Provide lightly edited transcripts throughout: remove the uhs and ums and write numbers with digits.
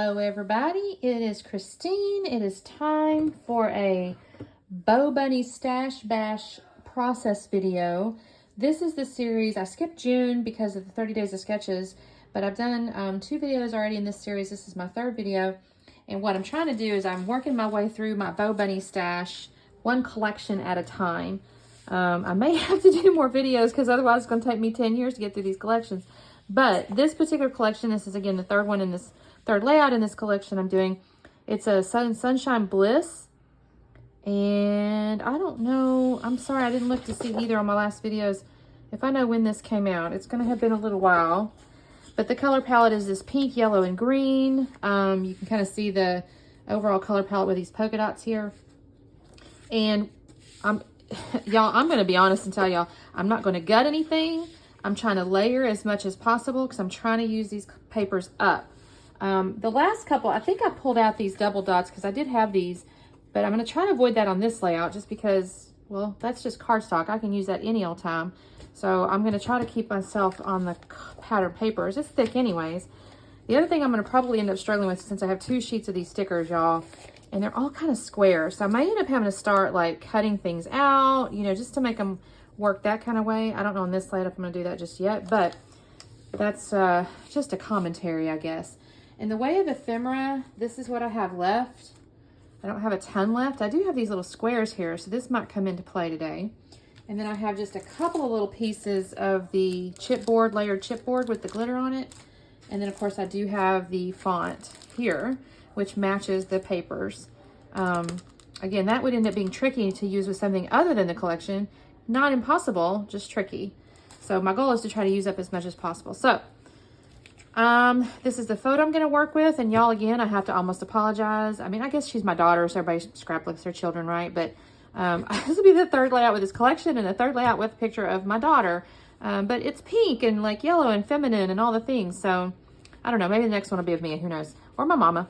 Hello everybody, it is Christine. It is time for a BoBunny Stash Bash process video. This is the series. I skipped June because of the 30 days of sketches, but I've done 2 videos already in this series. This is my 3rd video, and what I'm trying to do is I'm working my way through my BoBunny stash, one collection at a time. I may have to do more videos because otherwise it's going to take me 10 years to get through these collections. But this particular collection, this is again the 3rd one in this 3rd layout in this collection I'm doing. It's a Sunshine Bliss. And I don't know, I'm sorry I didn't look to see either on my last videos if I know when this came out. It's going to have been a little while. But the color palette is this pink, yellow, and green. You can kind of see the overall color palette with these polka dots here. And y'all, I'm going to be honest and tell y'all, I'm not going to gut anything. I'm trying to layer as much as possible because I'm trying to use these papers up. The last couple, I think I pulled out these double dots because I did have these, but I'm going to try to avoid that on this layout just because, well, that's just cardstock. I can use that any old time. So I'm going to try to keep myself on the pattern papers. It's thick anyways. The other thing I'm going to probably end up struggling with, since I have 2 sheets of these stickers, y'all, and they're all kind of square. So I might end up having to start like cutting things out, you know, just to make them work that kind of way. I don't know on this layout if I'm going to do that just yet, but that's just a commentary, I guess. In the way of ephemera, this is what I have left. I don't have a ton left. I do have these little squares here, so this might come into play today. And then I have just a couple of little pieces of the chipboard, layered chipboard with the glitter on it. And then of course I do have the font here, which matches the papers. Again, that would end up being tricky to use with something other than the collection. Not impossible, just tricky. So my goal is to try to use up as much as possible. So this is the photo I'm going to work with. And y'all, again, I have to almost apologize. I mean, I guess she's my daughter, so everybody scrapbooks their children, right? But this will be the 3rd layout with this collection and the 3rd layout with a picture of my daughter. But it's pink and like yellow and feminine and all the things. So I don't know, maybe the next one will be of me, who knows? Or my mama.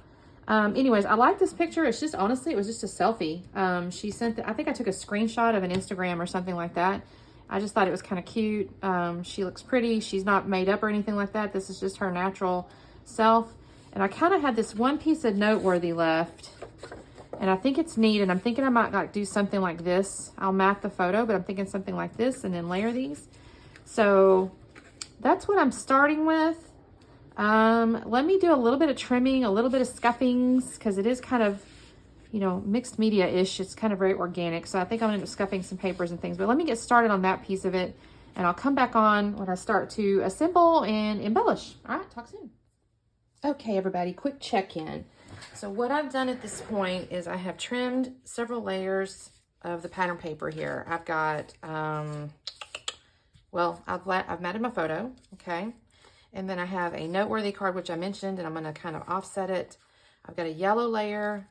Anyways, I like this picture. It's just, honestly, it was just a selfie. She sent, I think I took a screenshot of an Instagram or something like that. I just thought it was kind of cute. She looks pretty. She's not made up or anything like that. This is just her natural self. And I kind of had this one piece of noteworthy left. And I think it's neat. And I'm thinking I might like do something like this. I'll map the photo, but I'm thinking something like this and then layer these. So that's what I'm starting with. Let me do a little bit of trimming, a little bit of scuffings, because it is kind of, you know, mixed media-ish. It's kind of very organic. So I think I'm going to end up scuffing some papers and things. But let me get started on that piece of it, and I'll come back on when I start to assemble and embellish. All right, talk soon. Okay, everybody, quick check-in. So what I've done at this point is I have trimmed several layers of the pattern paper here. I've got, well, I've matted my photo, okay? And then I have a noteworthy card, which I mentioned, and I'm going to kind of offset it. I've got a yellow layer,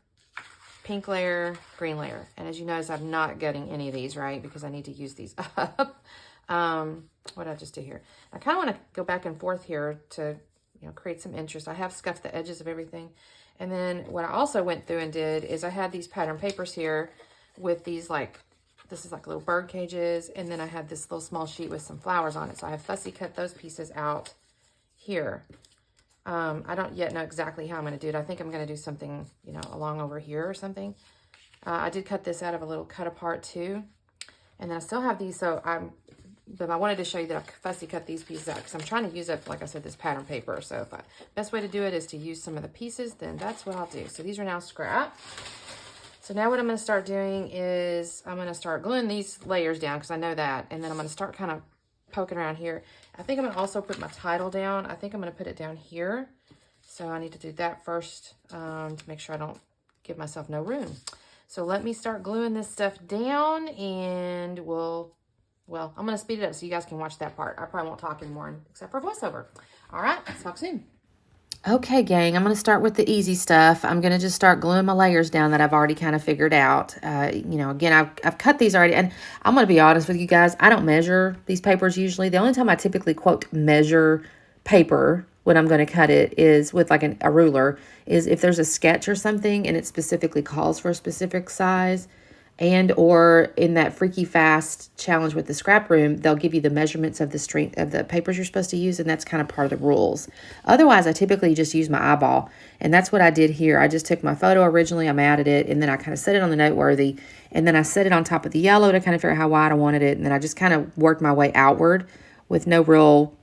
pink layer, green layer. And as you notice, I'm not gutting any of these, right? Because I need to use these up. What did I just do here? I kind of want to go back and forth here to, you know, create some interest. I have scuffed the edges of everything. And then what I also went through and did is I had these pattern papers here with these like, this is like little bird cages. And then I had this little small sheet with some flowers on it. So I have fussy cut those pieces out here. I don't yet know exactly how I'm going to do it. I think I'm going to do something, you know, along over here or something. I did cut this out of a little cut apart too. And then I still have these. So but I wanted to show you that I fussy cut these pieces out because I'm trying to use up, like I said, this pattern paper. So if best way to do it is to use some of the pieces, then that's what I'll do. So these are now scrap. So now what I'm going to start doing is I'm going to start gluing these layers down because I know that. And then I'm going to start kind of poking around here. I think I'm going to also put my title down. I think I'm going to put it down here. So I need to do that first to make sure I don't give myself no room. So let me start gluing this stuff down and well, I'm going to speed it up so you guys can watch that part. I probably won't talk anymore except for voiceover. All right, let's talk soon. Okay, gang, I'm going to start with the easy stuff. I'm going to just start gluing my layers down that I've already kind of figured out. You know, again, I've cut these already, and I'm going to be honest with you guys. I don't measure these papers usually. The only time I typically, quote, measure paper when I'm going to cut it is with like a ruler, is if there's a sketch or something and it specifically calls for a specific size. And or in that Freaky Fast challenge with the scrap room, they'll give you the measurements of the strength of the papers you're supposed to use, and that's kind of part of the rules. Otherwise, I typically just use my eyeball, and that's what I did here. I just took my photo originally, I matted it, and then I kind of set it on the noteworthy, and then I set it on top of the yellow to kind of figure out how wide I wanted it, and then I just kind of worked my way outward with no real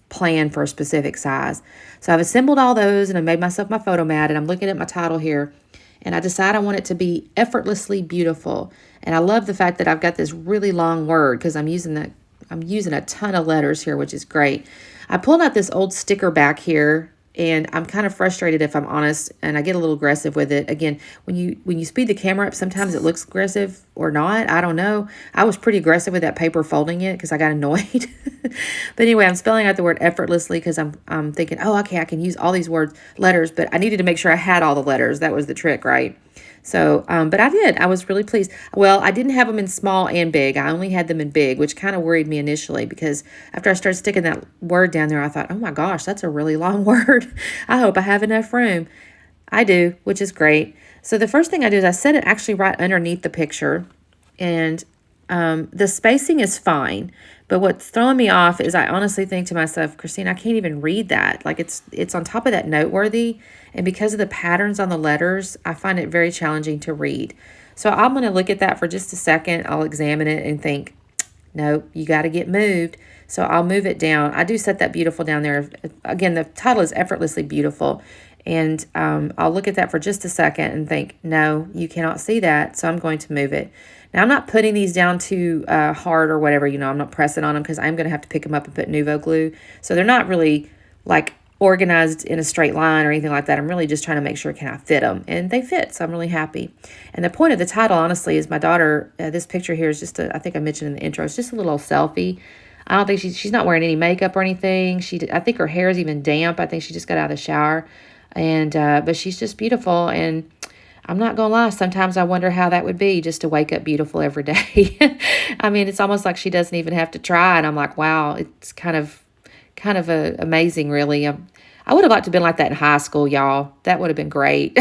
plan for a specific size. So I've assembled all those, and I made myself my photo mat, and I'm looking at my title here, and I decide I want it to be effortlessly beautiful. And I love the fact that I've got this really long word because I'm using a ton of letters here, which is great. I pulled out this old sticker back here, and I'm kind of frustrated, if I'm honest, and I get a little aggressive with it. Again, when you speed the camera up, sometimes it looks aggressive or not. I don't know. I was pretty aggressive with that paper folding it because I got annoyed. But anyway, I'm spelling out the word effortlessly because I'm thinking, oh, okay, I can use all these letters, but I needed to make sure I had all the letters. That was the trick, right? So, but I did. I was really pleased. Well, I didn't have them in small and big. I only had them in big, which kind of worried me initially because after I started sticking that word down there, I thought, oh my gosh, that's a really long word. I hope I have enough room. I do, which is great. So the first thing I do is I set it actually right underneath the picture, and the spacing is fine. But what's throwing me off is I honestly think to myself, Christine, I can't even read that. Like it's on top of that noteworthy. And because of the patterns on the letters, I find it very challenging to read. So I'm going to look at that for just a second. I'll examine it and think, no, you got to get moved. So I'll move it down. I do set that beautiful down there. Again, the title is Effortlessly Beautiful. And I'll look at that for just a second and think, no, you cannot see that. So I'm going to move it. Now, I'm not putting these down too hard or whatever. You know, I'm not pressing on them because I'm going to have to pick them up and put Nuvo glue. So they're not really like organized in a straight line or anything like that. I'm really just trying to make sure can I fit them. And they fit, so I'm really happy. And the point of the title, honestly, is my daughter, this picture here is just, I think I mentioned in the intro, it's just a little selfie. I don't think she's not wearing any makeup or anything. I think her hair is even damp. I think she just got out of the shower. And but she's just beautiful. And I'm not going to lie, sometimes I wonder how that would be just to wake up beautiful every day. I mean, it's almost like she doesn't even have to try. And I'm like, wow, it's kind of amazing, really. I would have liked to have been like that in high school, y'all. That would have been great.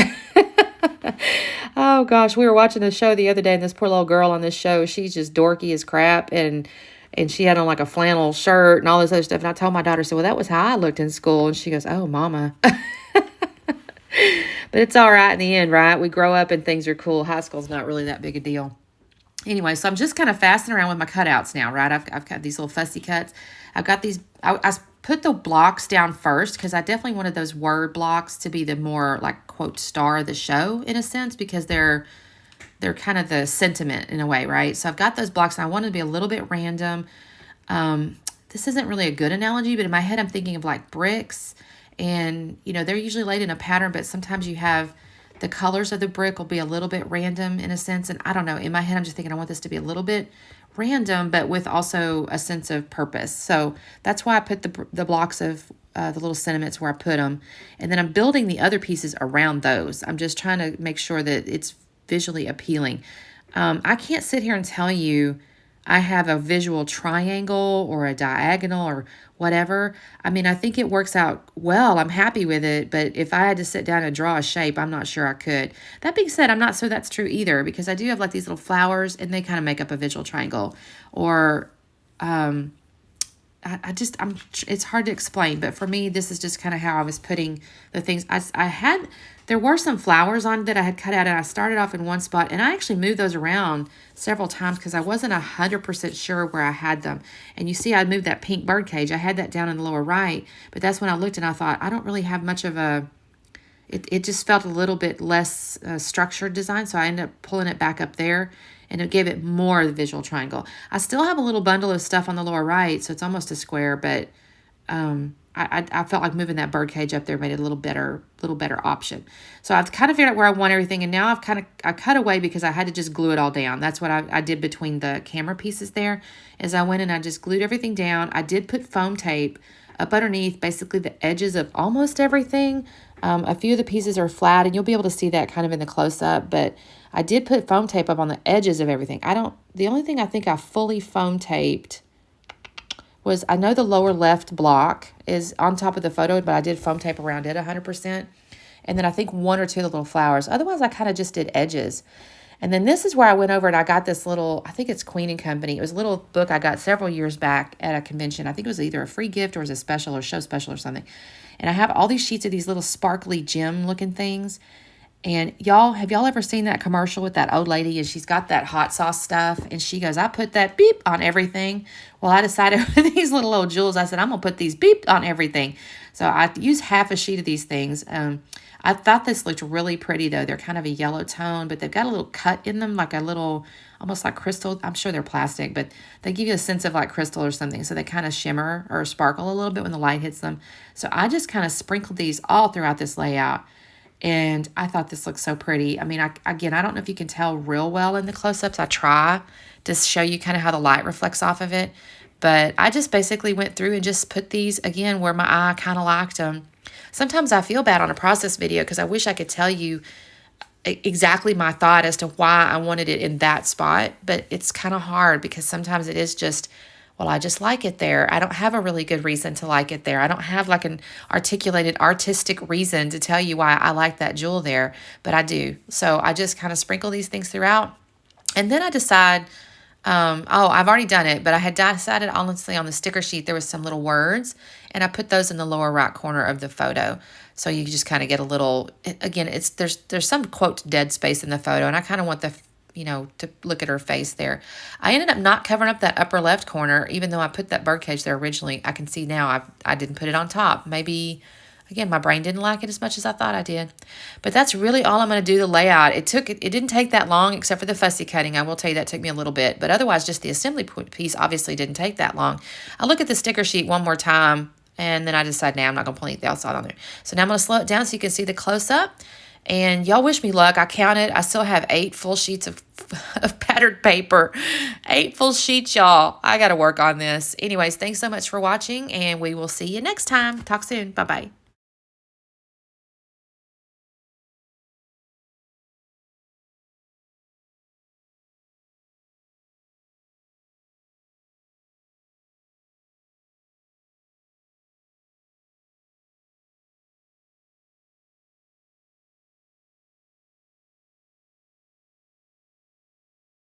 Oh, gosh, we were watching the show the other day, and this poor little girl on this show, she's just dorky as crap, and she had on like a flannel shirt and all this other stuff. And I told my daughter, so, well, that was how I looked in school. And she goes, oh, mama. But it's all right in the end, right? We grow up and things are cool. High school's not really that big a deal. Anyway, so I'm just kind of fassing around with my cutouts now, right? I've got these little fussy cuts. I've got these, I put the blocks down first because I definitely wanted those word blocks to be the more like quote star of the show in a sense because they're kind of the sentiment in a way, right? So I've got those blocks and I wanted to be a little bit random. This isn't really a good analogy, but in my head I'm thinking of like bricks, and you know they're usually laid in a pattern, but sometimes you have the colors of the brick will be a little bit random in a sense. And I don't know, in my head I'm just thinking I want this to be a little bit random, but with also a sense of purpose. So that's why I put the blocks of the little sentiments where I put them. And then I'm building the other pieces around those. I'm just trying to make sure that it's visually appealing. I can't sit here and tell you I have a visual triangle or a diagonal or whatever. I mean, I think it works out well. I'm happy with it. But if I had to sit down and draw a shape, I'm not sure I could. That being said, I'm not sure that's true either because I do have like these little flowers and they kind of make up a visual triangle. Or it's hard to explain, but for me, this is just kind of how I was putting the things. There were some flowers on that I had cut out, and I started off in one spot, and I actually moved those around several times because I wasn't 100% sure where I had them. And you see, I moved that pink bird cage. I had that down in the lower right, but that's when I looked and I thought, I don't really have much of it just felt a little bit less structured design, so I ended up pulling it back up there. And it gave it more of the visual triangle. I still have a little bundle of stuff on the lower right, so it's almost a square, but I felt like moving that bird cage up there made it a little better option. So I've kind of figured out where I want everything, and now I cut away because I had to just glue it all down. That's what I did between the camera pieces there, is I went and I just glued everything down. I did put foam tape up underneath basically the edges of almost everything. A few of the pieces are flat, and you'll be able to see that kind of in the close-up, but I did put foam tape up on the edges of everything. The only thing I think I fully foam taped was, I know the lower left block is on top of the photo, but I did foam tape around it 100%. And then I think one or two of the little flowers. Otherwise, I kind of just did edges. And then this is where I went over and I got this little, I think it's Queen and Company. It was a little book I got several years back at a convention. I think it was either a free gift or it was a special or show special or something. And I have all these sheets of these little sparkly gem looking things. And y'all, have y'all ever seen that commercial with that old lady and she's got that hot sauce stuff and she goes, I put that beep on everything. Well, I decided with these little old jewels, I said, I'm going to put these beep on everything. So I used half a sheet of these things. I thought this looked really pretty though. They're kind of a yellow tone, but they've got a little cut in them, like a little, almost like crystal. I'm sure they're plastic, but they give you a sense of like crystal or something. So they kind of shimmer or sparkle a little bit when the light hits them. So I just kind of sprinkled these all throughout this layout. And I thought this looked so pretty. I mean, again, I don't know if you can tell real well in the close-ups. I try to show you kind of how the light reflects off of it. But I just basically went through and just put these, again, where my eye kind of liked them. Sometimes I feel bad on a process video because I wish I could tell you exactly my thought as to why I wanted it in that spot. But it's kind of hard because sometimes it is just, well, I just like it there. I don't have a really good reason to like it there. I don't have like an articulated artistic reason to tell you why I like that jewel there, but I do. So I just kind of sprinkle these things throughout. And then I decide, oh, I've already done it, but I had decided honestly on the sticker sheet, there was some little words and I put those in the lower right corner of the photo. So you just kind of get a little, again, there's some quote dead space in the photo and I kind of want the, to look at her face there. I ended up not covering up that upper left corner, even though I put that birdcage there originally. I can see now I didn't put it on top. Maybe, again, my brain didn't like it as much as I thought I did. But that's really all I'm going to do, the layout. It didn't take that long, except for the fussy cutting. I will tell you that took me a little bit. But otherwise, just the assembly piece obviously didn't take that long. I look at the sticker sheet one more time, and then I decide, now I'm not going to put anything else on there. So now I'm going to slow it down so you can see the close-up. And y'all wish me luck. I counted. I still have 8 full sheets of patterned paper. 8 full sheets, y'all. I got to work on this. Anyways, thanks so much for watching, and we will see you next time. Talk soon. Bye-bye.